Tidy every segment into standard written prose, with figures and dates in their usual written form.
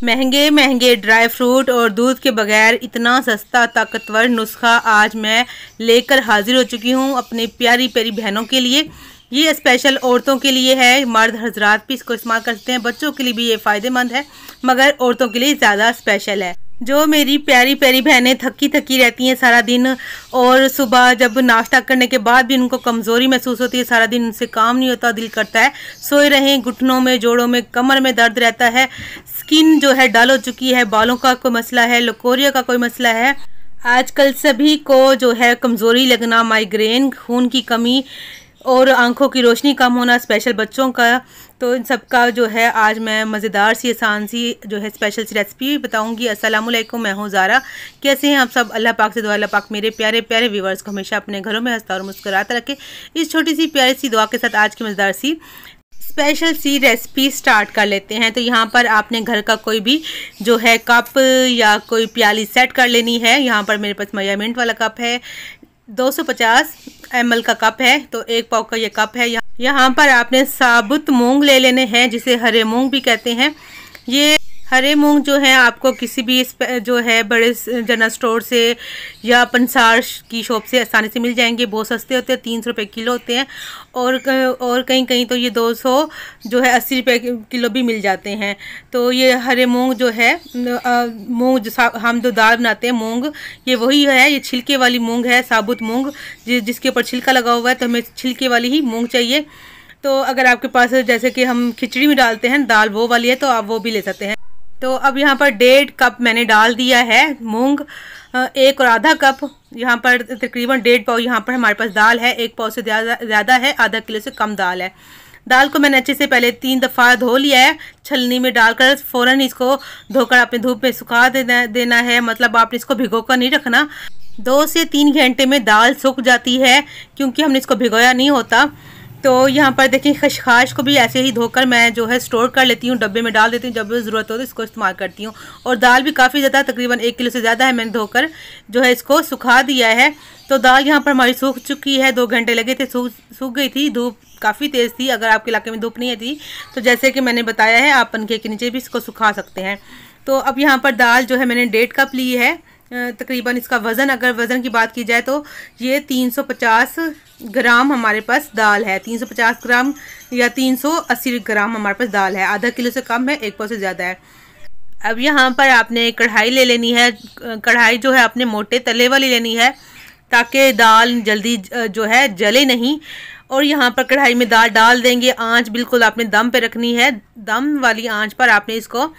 महंगे महंगे dry fruit और दूध के बगैर इतना सस्ता ताकतवर नुस्खा आज मैं लेकर हाजिर हो चुकी हूँ अपनी प्यारी प्यारी बहनों के लिए। ये स्पेशल औरतों के लिए है, मर्द हजरात भी इसको इस्तेमाल कर सकते हैं, बच्चों के लिए भी ये फ़ायदेमंद है, मगर औरतों के लिए ज़्यादा स्पेशल है। जो मेरी प्यारी प्यारी बहनें थकी थकी रहती हैं सारा दिन और सुबह जब नाश्ता करने के बाद भी उनको कमज़ोरी महसूस होती है, सारा दिन उनसे काम नहीं होता, दिल करता है सोए रहें, घुटनों में, जोड़ों में, कमर में दर्द रहता है, स्किन जो है डल हो चुकी है, बालों का कोई मसला है, लकोरिया का कोई मसला है, आजकल सभी को जो है कमज़ोरी लगना, माइग्रेन, खून की कमी और आंखों की रोशनी कम होना, स्पेशल बच्चों का, तो इन सब का जो है आज मैं मज़ेदार सी आसान सी जो है स्पेशल सी रेसिपी बताऊंगी। अस्सलाम वालेकुम, मैं हूँ ज़ारा। कैसे हैं आप सब? अल्लाह पाक से दुआ, अल्लाह पाक मेरे प्यारे प्यारे व्यूवर्स को हमेशा अपने घरों में हंसता और मुस्कुराता रखे। इस छोटी सी प्यारी सी दुआ के साथ आज की मज़ेदार सी स्पेशल सी रेसिपी स्टार्ट कर लेते हैं। तो यहाँ पर आपने घर का कोई भी जो है कप या कोई प्याली सेट कर लेनी है। यहाँ पर मेरे पास मेजरमेंट वाला कप है, 250 ml का कप है, तो 1 पाव का ये कप है। यहाँ पर आपने साबुत मूंग ले लेने हैं, जिसे हरे मूंग भी कहते हैं। ये हरे मूंग जो है आपको किसी भी जो है बड़े जनरल स्टोर से या पंसार की शॉप से आसानी से मिल जाएंगे, बहुत सस्ते होते हैं, 300 रुपये किलो होते हैं और कहीं कहीं तो ये 200 जो है 80 रुपये किलो भी मिल जाते हैं। तो ये हरे मूंग जो है मूंग जो हम जो दाल बनाते हैं मूंग, ये वही है, ये छिलके वाली मूंग है, साबुत मूंग जिसके ऊपर छिलका लगा हुआ है, तो हमें छिलके वाली ही मूंग चाहिए। तो अगर आपके पास जैसे कि हम खिचड़ी में डालते हैं दाल वो वाली है तो आप वो भी ले सकते हैं। तो अब यहाँ पर 1.5 कप मैंने डाल दिया है मूंग, 1 और आधा कप यहाँ पर तकरीबन 1.5 पाव यहाँ पर हमारे पास दाल है। 1 पाव से ज़्यादा है, आधा किलो से कम दाल है। दाल को मैंने अच्छे से पहले 3 दफ़ा धो लिया है, छलनी में डालकर फ़ौरन इसको धोकर अपने धूप में सुखा देना है। मतलब आपने इसको भिगो कर नहीं रखना, 2 से 3 घंटे में दाल सूख जाती है क्योंकि हमने इसको भिगोया नहीं होता। तो यहाँ पर देखिए खशखाश को भी ऐसे ही धोकर मैं जो है स्टोर कर लेती हूँ, डब्बे में डाल देती हूँ, जब भी ज़रूरत हो तो इसको इस्तेमाल करती हूँ। और दाल भी काफ़ी ज़्यादा, तकरीबन 1 किलो से ज़्यादा है, मैंने धोकर जो है इसको सुखा दिया है। तो दाल यहाँ पर हमारी सूख चुकी है, 2 घंटे लगे थे, सूख गई थी। धूप काफ़ी तेज़ थी, अगर आपके इलाके में धूप नहीं थी तो जैसे कि मैंने बताया है आप पंखे के नीचे भी इसको सुखा सकते हैं। तो अब यहाँ पर दाल जो है मैंने 1.5 कप ली है। तकरीबन इसका वज़न, अगर वज़न की बात की जाए तो ये 350 ग्राम हमारे पास दाल है, 350 ग्राम या 380 ग्राम हमारे पास दाल है, आधा किलो से कम है, 1 पाव से ज़्यादा है। अब यहाँ पर आपने कढ़ाई ले लेनी है। कढ़ाई जो है आपने मोटे तले वाली लेनी है ताकि दाल जल्दी जो है जले नहीं। और यहाँ पर कढ़ाई में दाल डाल देंगे, आँच बिल्कुल आपने दम पे रखनी है। दम वाली आँच पर आपने इसको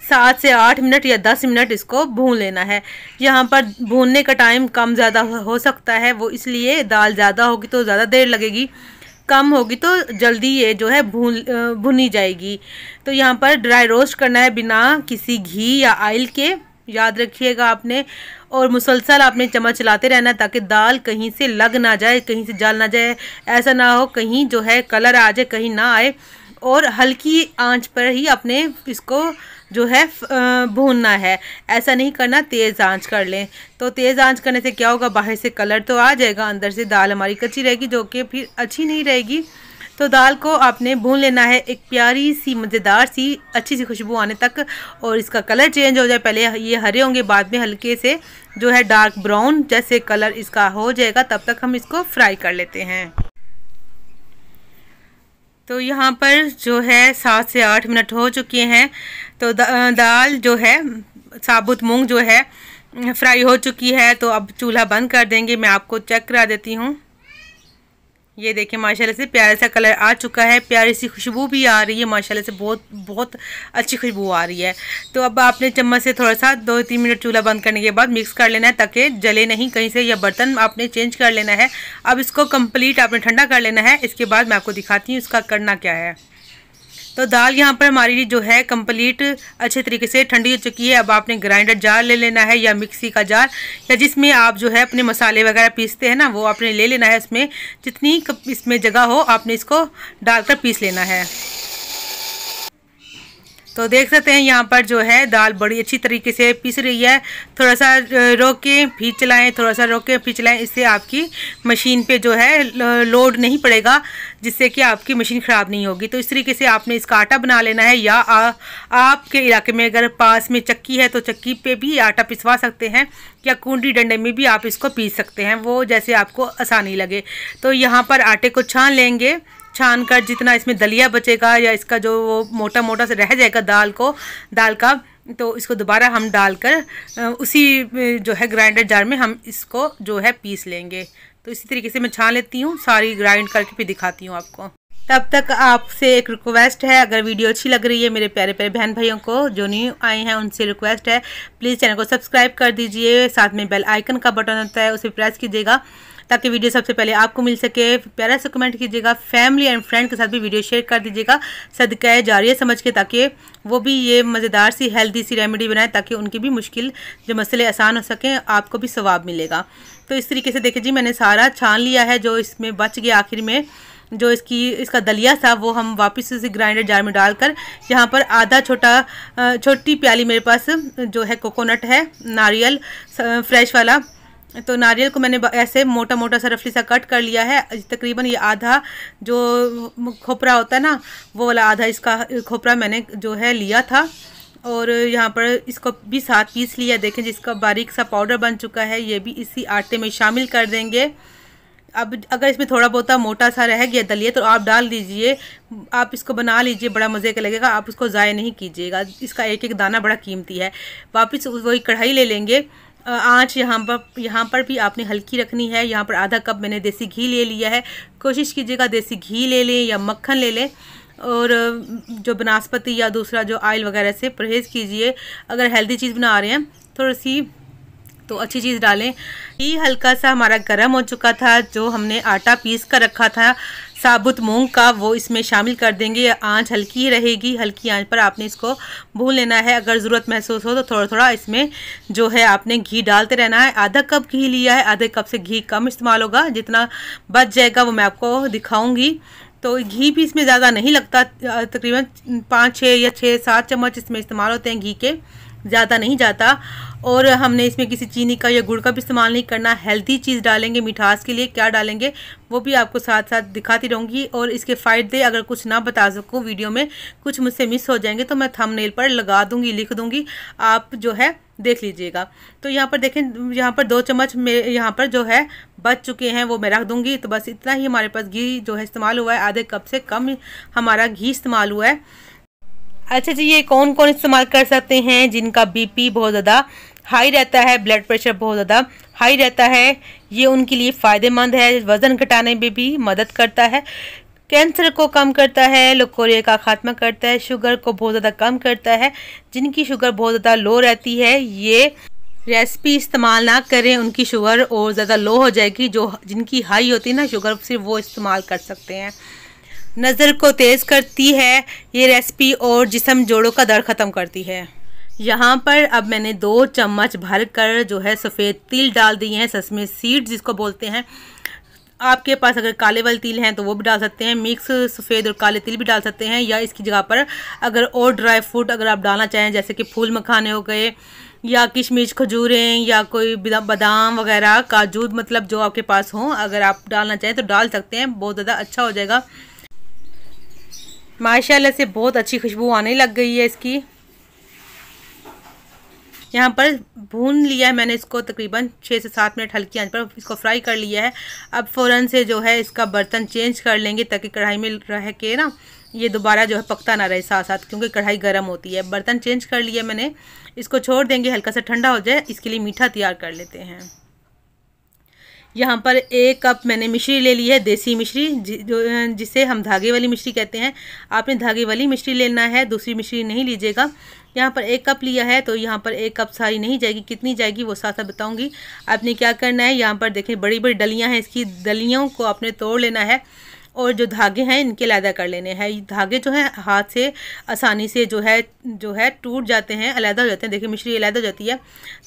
7 से 8 मिनट या 10 मिनट इसको भून लेना है। यहाँ पर भूनने का टाइम कम ज़्यादा हो सकता है, वो इसलिए दाल ज़्यादा होगी तो ज़्यादा देर लगेगी, कम होगी तो जल्दी ये जो है भुनी जाएगी। तो यहाँ पर ड्राई रोस्ट करना है बिना किसी घी या ऑयल के, याद रखिएगा आपने। और मुसलसल आपने चम्मच चलाते रहना ताकि दाल कहीं से लग ना जाए, कहीं से जल ना जाए, ऐसा ना हो कहीं जो है कलर आ जाए, कहीं ना आए। और हल्की आंच पर ही अपने इसको जो है भूनना है, ऐसा नहीं करना तेज़ आंच कर लें। तो तेज़ आंच करने से क्या होगा, बाहर से कलर तो आ जाएगा, अंदर से दाल हमारी कच्ची रहेगी जो कि फिर अच्छी नहीं रहेगी। तो दाल को आपने भून लेना है एक प्यारी सी मज़ेदार सी अच्छी सी खुशबू आने तक, और इसका कलर चेंज हो जाए। पहले ये हरे होंगे, बाद में हल्के से जो है डार्क ब्राउन जैसे कलर इसका हो जाएगा, तब तक हम इसको फ्राई कर लेते हैं। तो यहाँ पर जो है 7 से 8 मिनट हो चुके हैं। तो दाल जो है साबुत मूंग जो है फ्राई हो चुकी है। तो अब चूल्हा बंद कर देंगे, मैं आपको चेक करा देती हूँ। ये देखिए माशाल्लाह से प्यारा सा कलर आ चुका है, प्यारी सी खुशबू भी आ रही है, माशाल्लाह से बहुत अच्छी खुशबू आ रही है। तो अब आपने चम्मच से थोड़ा सा 2-3 मिनट चूल्हा बंद करने के बाद मिक्स कर लेना है ताकि जले नहीं कहीं से, या बर्तन आपने चेंज कर लेना है। अब इसको कंप्लीट आपने ठंडा कर लेना है। इसके बाद मैं आपको दिखाती हूँ इसका करना क्या है। तो दाल यहाँ पर हमारी जो है कंप्लीट अच्छे तरीके से ठंडी हो चुकी है। अब आपने ग्राइंडर जार ले लेना है या मिक्सी का जार, या जिसमें आप जो है अपने मसाले वगैरह पीसते हैं ना, वो आपने ले लेना है। इसमें जितनी इसमें जगह हो आपने इसको डालकर पीस लेना है। तो देख सकते हैं यहाँ पर जो है दाल बड़ी अच्छी तरीके से पिस रही है। थोड़ा सा रोक के फिर चलाएं, थोड़ा सा रोक के फिर चलाएं, इससे आपकी मशीन पे जो है लोड नहीं पड़ेगा, जिससे कि आपकी मशीन ख़राब नहीं होगी। तो इस तरीके से आपने इसका आटा बना लेना है, या आपके इलाके में अगर पास में चक्की है तो चक्की पे भी आटा पिसवा सकते हैं, या कूंडी डंडे में भी आप इसको पीस सकते हैं, वो जैसे आपको आसानी लगे। तो यहाँ पर आटे को छान लेंगे, छान कर जितना इसमें दलिया बचेगा या इसका जो मोटा मोटा से रह जाएगा दाल का, तो इसको दोबारा हम डालकर उसी जो है ग्राइंडर जार में हम इसको जो है पीस लेंगे। तो इसी तरीके से मैं छान लेती हूँ, सारी ग्राइंड करके फिर दिखाती हूँ आपको। तब तक आपसे एक रिक्वेस्ट है, अगर वीडियो अच्छी लग रही है मेरे प्यारे प्यारे बहन भाइयों को जो न्यू आए हैं उनसे रिक्वेस्ट है, प्लीज़ चैनल को सब्सक्राइब कर दीजिए, साथ में बेल आइकन का बटन होता है उसे प्रेस कीजिएगा ताकि वीडियो सबसे पहले आपको मिल सके। प्यारा सा कमेंट कीजिएगा, फैमिली एंड फ्रेंड के साथ भी वीडियो शेयर कर दीजिएगा सदका जारिया समझ के, ताकि वो भी ये मज़ेदार सी हेल्दी सी रेमेडी बनाए ताकि उनकी भी मुश्किल जो मसले आसान हो सकें, आपको भी सवाब मिलेगा। तो इस तरीके से देखिए जी मैंने सारा छान लिया है, जो इसमें बच गया आखिर में जो इसका दलिया था वो हम वापस इसी ग्राइंडर जार में डालकर, यहाँ पर आधा छोटी प्याली मेरे पास जो है कोकोनट है, नारियल फ्रेश वाला। तो नारियल को मैंने ऐसे मोटा मोटा सा रफली सा कट कर लिया है। तकरीबन ये आधा जो खोपरा होता है ना, वो वाला आधा इसका खोपरा मैंने जो है लिया था, और यहाँ पर इसको भी साथ पीस लिया। देखें जिसका बारीक सा पाउडर बन चुका है, ये भी इसी आटे में शामिल कर देंगे। अब अगर इसमें थोड़ा बहुत मोटा सा रह गया दलिया तो आप डाल दीजिए, आप इसको बना लीजिए, बड़ा मज़े का लगेगा, आप उसको ज़ाया नहीं कीजिएगा, इसका एक एक दाना बड़ा कीमती है। वापस वही कढ़ाई ले लेंगे, आँच यहाँ पर भी आपने हल्की रखनी है। यहाँ पर आधा कप मैंने देसी घी ले लिया है, कोशिश कीजिएगा देसी घी ले लें या मक्खन ले लें, और जो बनास्पति या दूसरा जो ऑयल वगैरह से परहेज़ कीजिए। अगर हेल्दी चीज़ बना रहे हैं थोड़ी सी तो अच्छी चीज़ डालें। ये हल्का सा हमारा गर्म हो चुका था, जो हमने आटा पीस कर रखा था साबुत मूंग का, वो इसमें शामिल कर देंगे। आंच हल्की ही रहेगी, हल्की आंच पर आपने इसको भून लेना है। अगर ज़रूरत महसूस हो तो थोड़ा थोड़ा इसमें जो है आपने घी डालते रहना है। आधा कप घी लिया है, आधे कप से घी कम इस्तेमाल होगा, जितना बच जाएगा वो मैं आपको दिखाऊंगी। तो घी भी इसमें ज़्यादा नहीं लगता, तकरीबन 5-6 या 6-7 चम्मच इसमें इस्तेमाल होते हैं घी के, ज़्यादा नहीं जाता। और हमने इसमें किसी चीनी का या गुड़ का भी इस्तेमाल नहीं करना, हेल्दी चीज़ डालेंगे। मिठास के लिए क्या डालेंगे वो भी आपको साथ साथ दिखाती रहूँगी, और इसके फ़ायदे अगर कुछ ना बता सकूँ वीडियो में, कुछ मुझसे मिस हो जाएंगे तो मैं थंबनेल पर लगा दूँगी, लिख दूँगी, आप जो है देख लीजिएगा। तो यहाँ पर देखें, यहाँ पर 2 चम्मच मेरे यहाँ पर जो है बच चुके हैं, वो मैं रख दूँगी। तो बस इतना ही हमारे पास घी जो है इस्तेमाल हुआ है, आधे कप से कम हमारा घी इस्तेमाल हुआ है। अच्छा जी, ये कौन कौन इस्तेमाल कर सकते हैं? जिनका बीपी बहुत ज़्यादा हाई रहता है, ब्लड प्रेशर बहुत ज़्यादा हाई रहता है, ये उनके लिए फ़ायदेमंद है। वज़न घटाने में भी मदद करता है, कैंसर को कम करता है, लोकोरिया का खात्मा करता है, शुगर को बहुत ज़्यादा कम करता है। जिनकी शुगर बहुत ज़्यादा लो रहती है ये रेसिपी इस्तेमाल ना करें, उनकी शुगर और ज़्यादा लो हो जाएगी। जो जिनकी हाई होती है ना शुगर, सिर्फ वो इस्तेमाल कर सकते हैं। नज़र को तेज़ करती है ये रेसिपी, और जिस्म जोड़ों का दर्द ख़त्म करती है। यहाँ पर अब मैंने 2 चम्मच भर कर जो है सफ़ेद तिल डाल दिए हैं, ससमे सीड्स जिसको बोलते हैं। आपके पास अगर काले वाले तिल हैं तो वो भी डाल सकते हैं, मिक्स सफ़ेद और काले तिल भी डाल सकते हैं, या इसकी जगह पर अगर और ड्राई फ्रूट अगर आप डालना चाहें, जैसे कि फूल मखाने हो गए, या किशमिश, खजूरें, या कोई बादाम वगैरह, काजू, मतलब जो आपके पास हों, अगर आप डालना चाहें तो डाल सकते हैं, बहुत ज़्यादा अच्छा हो जाएगा। माशाल्लाह से बहुत अच्छी खुशबू आने लग गई है इसकी। यहाँ पर भून लिया है मैंने इसको, तकरीबन 6 से 7 मिनट हल्की आंच पर इसको फ्राई कर लिया है। अब फ़ौरन से जो है इसका बर्तन चेंज कर लेंगे, ताकि कढ़ाई में रह के ना ये दोबारा जो है पकता ना रहे साथ साथ, क्योंकि कढ़ाई गर्म होती है। बर्तन चेंज कर लिया मैंने, इसको छोड़ देंगे हल्का सा ठंडा हो जाए। इसके लिए मीठा तैयार कर लेते हैं। यहाँ पर 1 कप मैंने मिश्री ले ली है, देसी मिश्री, जिसे हम धागे वाली मिश्री कहते हैं। आपने धागे वाली मिश्री लेना है, दूसरी मिश्री नहीं लीजिएगा। यहाँ पर 1 कप लिया है, तो यहाँ पर 1 कप सारी नहीं जाएगी, कितनी जाएगी वो साथ साथ बताऊँगी। आपने क्या करना है, यहाँ पर देखें बड़ी बड़ी डलियाँ हैं, इसकी डलियों को आपने तोड़ लेना है, और जो धागे हैं इनके अलहदा कर लेने हैं। धागे जो हैं हाथ से आसानी से जो है टूट जाते हैं, अलहदा हो जाते हैं। देखिए मिश्री अलहदा हो जाती है।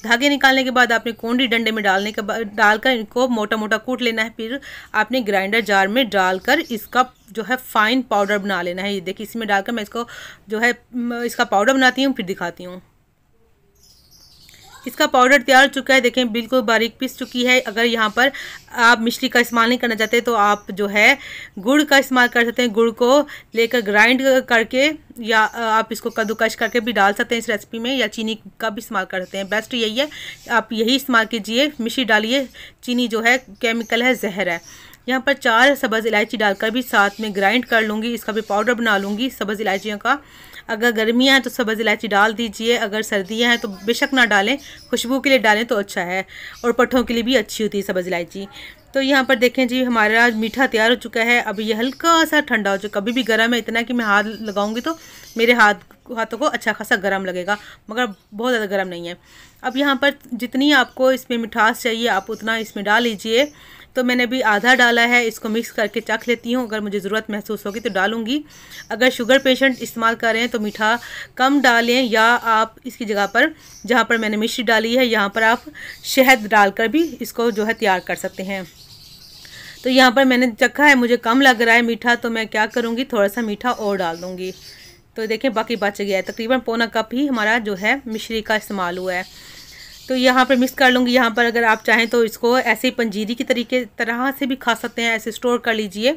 धागे निकालने के बाद आपने कोंडी डंडे में डालकर इनको मोटा मोटा कूट लेना है। फिर आपने ग्राइंडर जार में डालकर इसका जो है फाइन पाउडर बना लेना है। ये देखिए इसमें डालकर मैं इसको जो है इसका पाउडर बनाती हूँ, फिर दिखाती हूँ। इसका पाउडर तैयार हो चुका है, देखें बिल्कुल बारीक पीस चुकी है। अगर यहाँ पर आप मिश्री का इस्तेमाल नहीं करना चाहते तो आप जो है गुड़ का इस्तेमाल कर सकते हैं। गुड़ को लेकर ग्राइंड करके या आप इसको कद्दूकश करके भी डाल सकते हैं इस रेसिपी में, या चीनी का भी इस्तेमाल कर सकते हैं। बेस्ट यही है, आप यही इस्तेमाल कीजिए। मिश्री डालिए, चीनी जो है केमिकल है, जहर है। यहाँ पर 4 सब्ज़ इलायची डालकर भी साथ में ग्राइंड कर लूँगी, इसका भी पाउडर बना लूँगी सब्ज़ इलायचियों का। अगर गर्मियाँ हैं तो सब्ज़ इलायची डाल दीजिए, अगर सर्दियाँ हैं तो बेशक ना डालें, खुशबू के लिए डालें तो अच्छा है, और पट्ठों के लिए भी अच्छी होती है सब्ज़ इलायची। तो यहाँ पर देखें जी हमारा मीठा तैयार हो चुका है। अब ये हल्का सा ठंडा हो चुका, कभी भी गर्म है, इतना कि मैं हाथ लगाऊंगी तो मेरे हाथों को अच्छा खासा गर्म लगेगा, मगर बहुत ज़्यादा गर्म नहीं है। अब यहाँ पर जितनी आपको इसमें मिठास चाहिए आप उतना इसमें डाल लीजिए। तो मैंने अभी आधा डाला है, इसको मिक्स करके चख लेती हूँ, अगर मुझे ज़रूरत महसूस होगी तो डालूँगी। अगर शुगर पेशेंट इस्तेमाल कर रहे हैं तो मीठा कम डालें, या आप इसकी जगह पर जहाँ पर मैंने मिश्री डाली है यहाँ पर आप शहद डालकर भी इसको जो है तैयार कर सकते हैं। तो यहाँ पर मैंने चखा है, मुझे कम लग रहा है मीठा, तो मैं क्या करूँगी थोड़ा सा मीठा और डाल दूँगी। तो देखें बाकी बच गया है, तकरीबन पौना कप ही हमारा जो है मिश्री का इस्तेमाल हुआ है। तो यहाँ पर मिक्स कर लूँगी। यहाँ पर अगर आप चाहें तो इसको ऐसे ही पंजीरी की तरह से भी खा सकते हैं, ऐसे स्टोर कर लीजिए,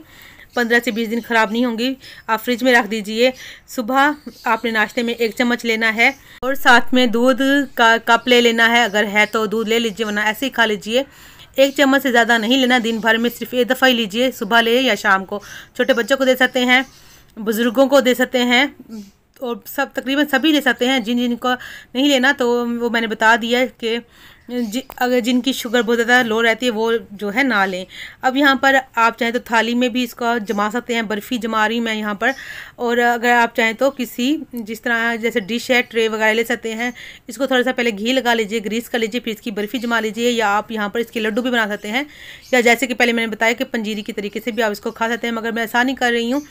15 से 20 दिन ख़राब नहीं होंगी। आप फ्रिज में रख दीजिए। सुबह आपने नाश्ते में 1 चम्मच लेना है, और साथ में दूध का कप ले लेना है, अगर है तो दूध ले लीजिए, वरना ऐसे ही खा लीजिए। 1 चम्मच से ज़्यादा नहीं लेना, दिन भर में सिर्फ 1 दफ़ा ही लीजिए, सुबह ले या शाम को। छोटे बच्चों को दे सकते हैं, बुज़ुर्गों को दे सकते हैं, और सब तकरीबन सभी ले सकते हैं। जिनको नहीं लेना तो वो मैंने बता दिया कि अगर जिनकी शुगर बहुत ज़्यादा लो रहती है वो जो है ना लें। अब यहाँ पर आप चाहें तो थाली में भी इसको जमा सकते हैं, बर्फ़ी जमा रही मैं यहाँ पर। और अगर आप चाहें तो किसी जिस तरह जैसे डिश है, ट्रे वगैरह ले सकते हैं। इसको थोड़ा सा पहले घी लगा लीजिए, ग्रीस कर लीजिए, फिर इसकी बर्फ़ी जमा लीजिए, या आप यहाँ पर इसके लड्डू भी बना सकते हैं, या जैसे कि पहले मैंने बताया कि पंजीरी की तरीके से भी आप इसको खा सकते हैं। मगर मैं ऐसा नहीं कर रही हूँ,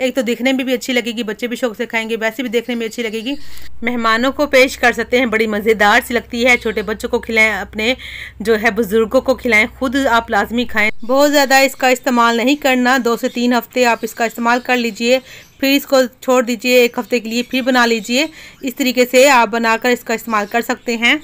एक तो दिखने में भी अच्छी लगेगी, बच्चे भी शौक से खाएंगे, वैसे भी देखने में अच्छी लगेगी। मेहमानों को पेश कर सकते हैं, बड़ी मज़ेदार सी लगती है। छोटे बच्चों को खिलाएं, अपने जो है बुज़ुर्गों को खिलाएं, खुद आप लाजमी खाएं। बहुत ज़्यादा इसका इस्तेमाल नहीं करना, 2 से 3 हफ्ते आप इसका इस्तेमाल कर लीजिए, फिर इसको छोड़ दीजिए 1 हफ्ते के लिए, फिर बना लीजिए। इस तरीके से आप बनाकर इसका इस्तेमाल कर सकते हैं।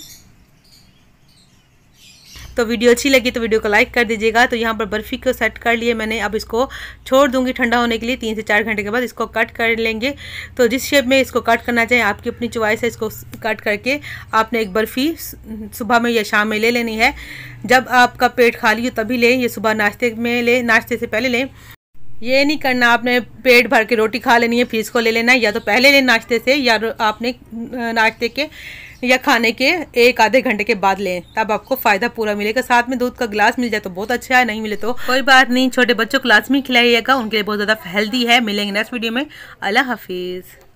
तो वीडियो अच्छी लगी तो वीडियो को लाइक कर दीजिएगा। तो यहाँ पर बर्फ़ी को सेट कर लिए मैंने, अब इसको छोड़ दूँगी ठंडा होने के लिए। 3 से 4 घंटे के बाद इसको कट कर लेंगे। तो जिस शेप में इसको कट करना चाहें, आपकी अपनी चॉइस है। इसको कट करके आपने एक बर्फ़ी सुबह में या शाम में ले लेनी है। जब आपका पेट खाली हो तभी लें, ये सुबह नाश्ते में लें, नाश्ते से पहले लें। ये नहीं करना आपने पेट भर के रोटी खा लेनी है फिर इसको ले लेना है, या तो पहले लें नाश्ते से, या आपने नाश्ते के या खाने के 1 आधे घंटे के बाद लें, तब आपको फ़ायदा पूरा मिलेगा। साथ में दूध का गिलास मिल जाए तो बहुत अच्छा है, नहीं मिले तो कोई बात नहीं, छोटे बच्चों को लाजमी खिलाइएगा, उनके लिए बहुत ज़्यादा हेल्दी है। मिलेंगे नेक्स्ट वीडियो में। अल्लाह हाफिज़।